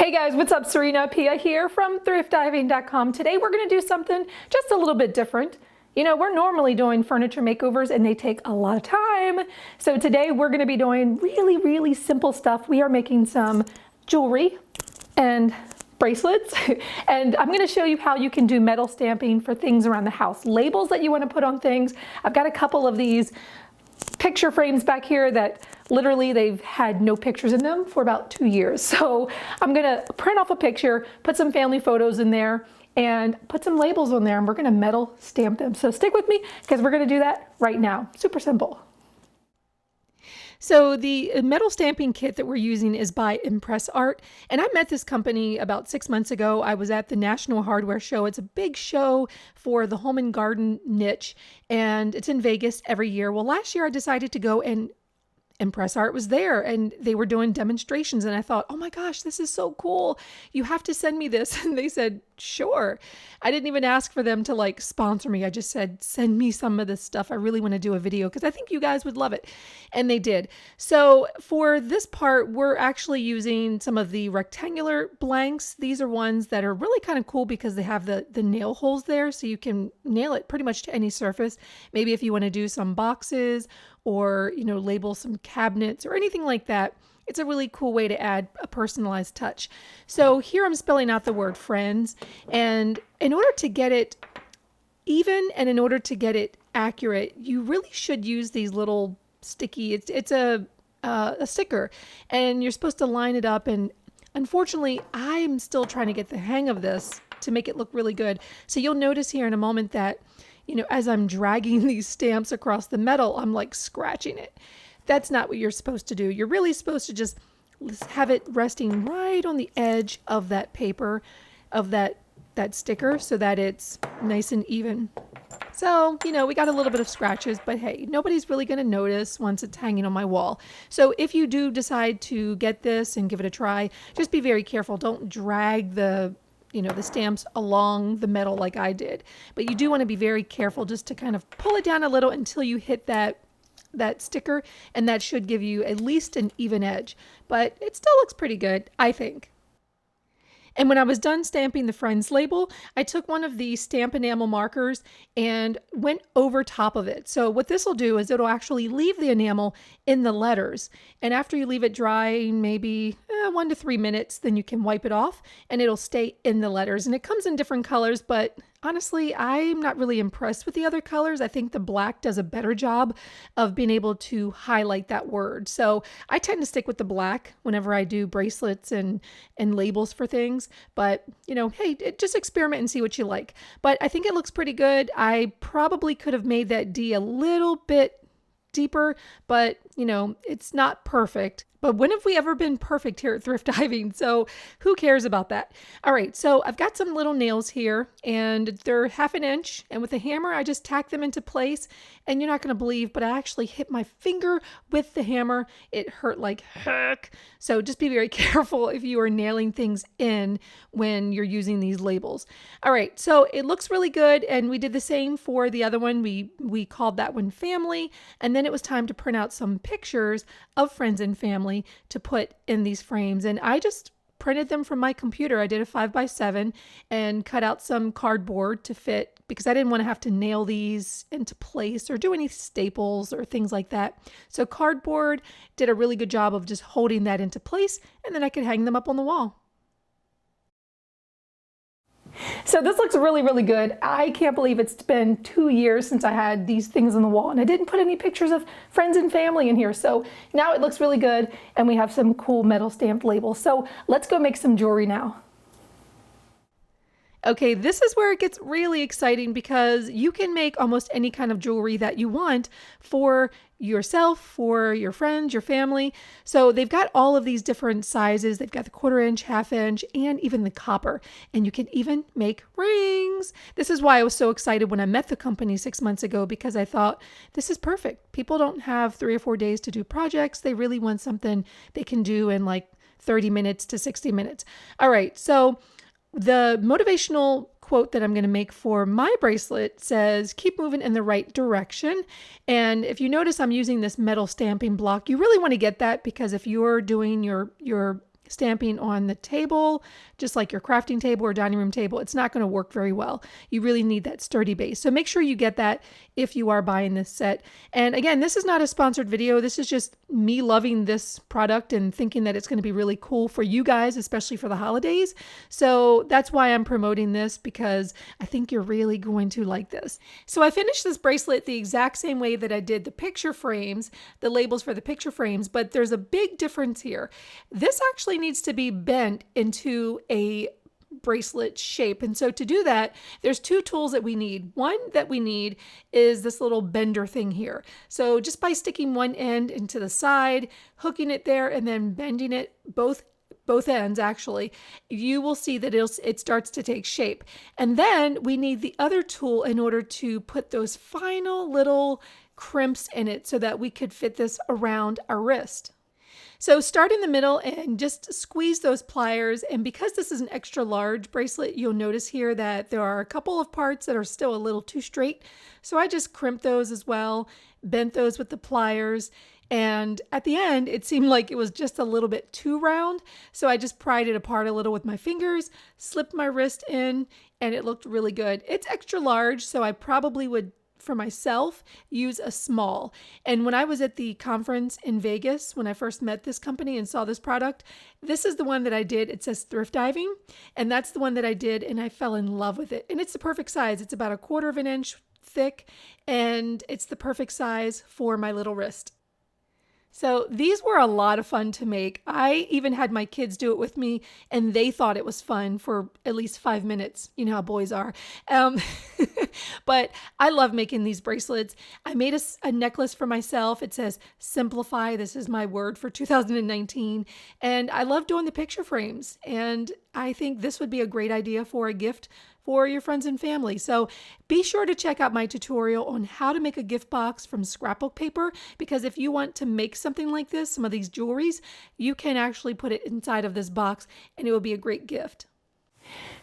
Hey guys, what's up? Serena Appiah here from thriftiving.com. Today we're going to do something just a little bit different. You know, we're normally doing furniture makeovers and they take a lot of time. So today we're going to be doing really simple stuff. We are making some jewelry and bracelets and I'm going to show you how you can do metal stamping for things around the house. Labels that you want to put on things. I've got a couple of these picture frames back here that literally they've had no pictures in them for about 2 years. So I'm gonna print off a picture, put some family photos in there, and put some labels on there, and we're gonna metal stamp them. So stick with me because we're gonna do that right now. Super simple. So the metal stamping kit that we're using is by ImpressArt, and I met this company about 6 months ago. I was at the National Hardware Show. It's a big show for the home and garden niche, and it's in Vegas every year. Well, last year I decided to go, and ImpressArt was there and they were doing demonstrations, and I thought, oh my gosh, this is so cool. You have to send me this. And they said, sure. I didn't even ask for them to like sponsor me. I just said, send me some of this stuff. I really want to do a video because I think you guys would love it. And they did. So for this part, we're actually using some of the rectangular blanks. These are ones that are really kind of cool because they have the nail holes there. So you can nail it pretty much to any surface. Maybe if you want to do some boxes or, you know, label some cabinets or anything like that. It's a really cool way to add a personalized touch. So here I'm spelling out the word friends, and in order to get it even and in order to get it accurate, you really should use these little sticky, it's a sticker, and you're supposed to line it up, and unfortunately I'm still trying to get the hang of this to make it look really good. So you'll notice here in a moment that, you know, as I'm dragging these stamps across the metal, I'm like scratching it. That's not what you're supposed to do. You're really supposed to just have it resting right on the edge of that paper, of that sticker, so that it's nice and even. So, you know, we got a little bit of scratches, but hey, nobody's really going to notice once it's hanging on my wall. So if you do decide to get this and give it a try, just be very careful. Don't drag the stamps along the metal like I did. But you do want to be very careful just to kind of pull it down a little until you hit that sticker, and that should give you at least an even edge. But it still looks pretty good, I think. And when I was done stamping the Friends label, I took one of the stamp enamel markers and went over top of it. So what this will do is it'll actually leave the enamel in the letters. And after you leave it dry, maybe 1 to 3 minutes, then you can wipe it off and it'll stay in the letters. And it comes in different colors, but honestly, I'm not really impressed with the other colors. I think the black does a better job of being able to highlight that word. So I tend to stick with the black whenever I do bracelets and labels for things. But, you know, hey, just experiment and see what you like. But I think it looks pretty good. I probably could have made that D a little bit deeper, but you know, it's not perfect. But when have we ever been perfect here at Thrift Diving? So who cares about that? All right, so I've got some little nails here and they're 1/2 inch, and with a hammer I just tack them into place, and you're not going to believe, but I actually hit my finger with the hammer. It hurt like heck. So just be very careful if you are nailing things in when you're using these labels. All right, so it looks really good, and we did the same for the other one. We called that one family, and then it was time to print out some pictures of friends and family to put in these frames. And I just printed them from my computer. I did a 5x7 and cut out some cardboard to fit because I didn't want to have to nail these into place or do any staples or things like that. So cardboard did a really good job of just holding that into place, and then I could hang them up on the wall. So this looks really good. I can't believe it's been 2 years since I had these things on the wall, and I didn't put any pictures of friends and family in here. So now it looks really good, and we have some cool metal stamped labels. So let's go make some jewelry now. Okay, this is where it gets really exciting because you can make almost any kind of jewelry that you want for yourself, for your friends, your family. So they've got all of these different sizes. They've got the 1/4 inch, 1/2 inch, and even the copper. And you can even make rings. This is why I was so excited when I met the company 6 months ago, because I thought this is perfect. People don't have 3 or 4 days to do projects. They really want something they can do in like 30 minutes to 60 minutes. All right, so the motivational quote that I'm going to make for my bracelet says, keep moving in the right direction. And if you notice, I'm using this metal stamping block. You really want to get that, because if you're doing your stamping on the table, just like your crafting table or dining room table, it's not going to work very well. You really need that sturdy base. So make sure you get that if you are buying this set. And again, this is not a sponsored video. This is just me loving this product and thinking that it's going to be really cool for you guys, especially for the holidays. So that's why I'm promoting this, because I think you're really going to like this. So I finished this bracelet the exact same way that I did the picture frames, the labels for the picture frames, but there's a big difference here. This actually needs to be bent into a bracelet shape. And so to do that, there's two tools that we need. One that we need is this little bender thing here. So just by sticking one end into the side, hooking it there, and then bending it both ends actually, you will see that it starts to take shape. And then we need the other tool in order to put those final little crimps in it so that we could fit this around our wrist. So start in the middle and just squeeze those pliers. And because this is an extra large bracelet, you'll notice here that there are a couple of parts that are still a little too straight. So I just crimped those as well, bent those with the pliers. And at the end, it seemed like it was just a little bit too round. So I just pried it apart a little with my fingers, slipped my wrist in, and it looked really good. It's extra large, so I probably would, for myself, use a small. And when I was at the conference in Vegas, when I first met this company and saw this product, this is the one that I did. It says Thrift Diving, and that's the one that I did, and I fell in love with it. And it's the perfect size. It's about 1/4 of an inch thick, and it's the perfect size for my little wrist. So these were a lot of fun to make. I even had my kids do it with me, and they thought it was fun for at least 5 minutes. You know how boys are. But I love making these bracelets. I made a necklace for myself. It says simplify. This is my word for 2019. And I love doing the picture frames. And I think this would be a great idea for a gift for your friends and family. So be sure to check out my tutorial on how to make a gift box from scrapbook paper, because if you want to make something like this, some of these jewelries, you can actually put it inside of this box and it will be a great gift.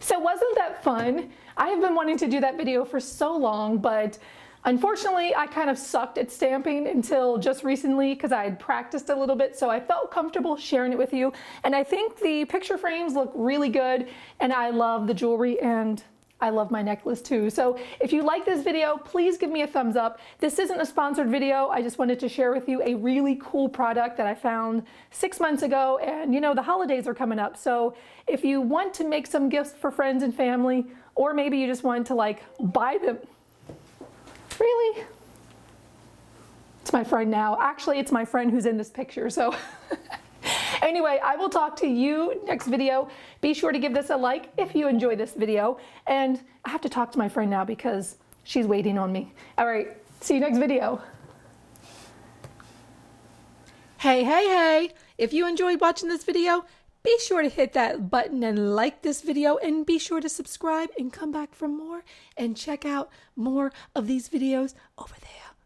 So wasn't that fun? I have been wanting to do that video for so long, but unfortunately, I kind of sucked at stamping until just recently because I had practiced a little bit, so I felt comfortable sharing it with you. And I think the picture frames look really good, and I love the jewelry, and I love my necklace too. So if you like this video, please give me a thumbs up. This isn't a sponsored video. I just wanted to share with you a really cool product that I found 6 months ago, and you know, the holidays are coming up. So if you want to make some gifts for friends and family, or maybe you just want to like buy them. Really? It's my friend now. Actually, it's my friend who's in this picture. So anyway, I will talk to you next video. Be sure to give this a like if you enjoy this video. And I have to talk to my friend now because she's waiting on me. All right, see you next video. Hey. If you enjoyed watching this video, be sure to hit that button and like this video, and be sure to subscribe and come back for more and check out more of these videos over there.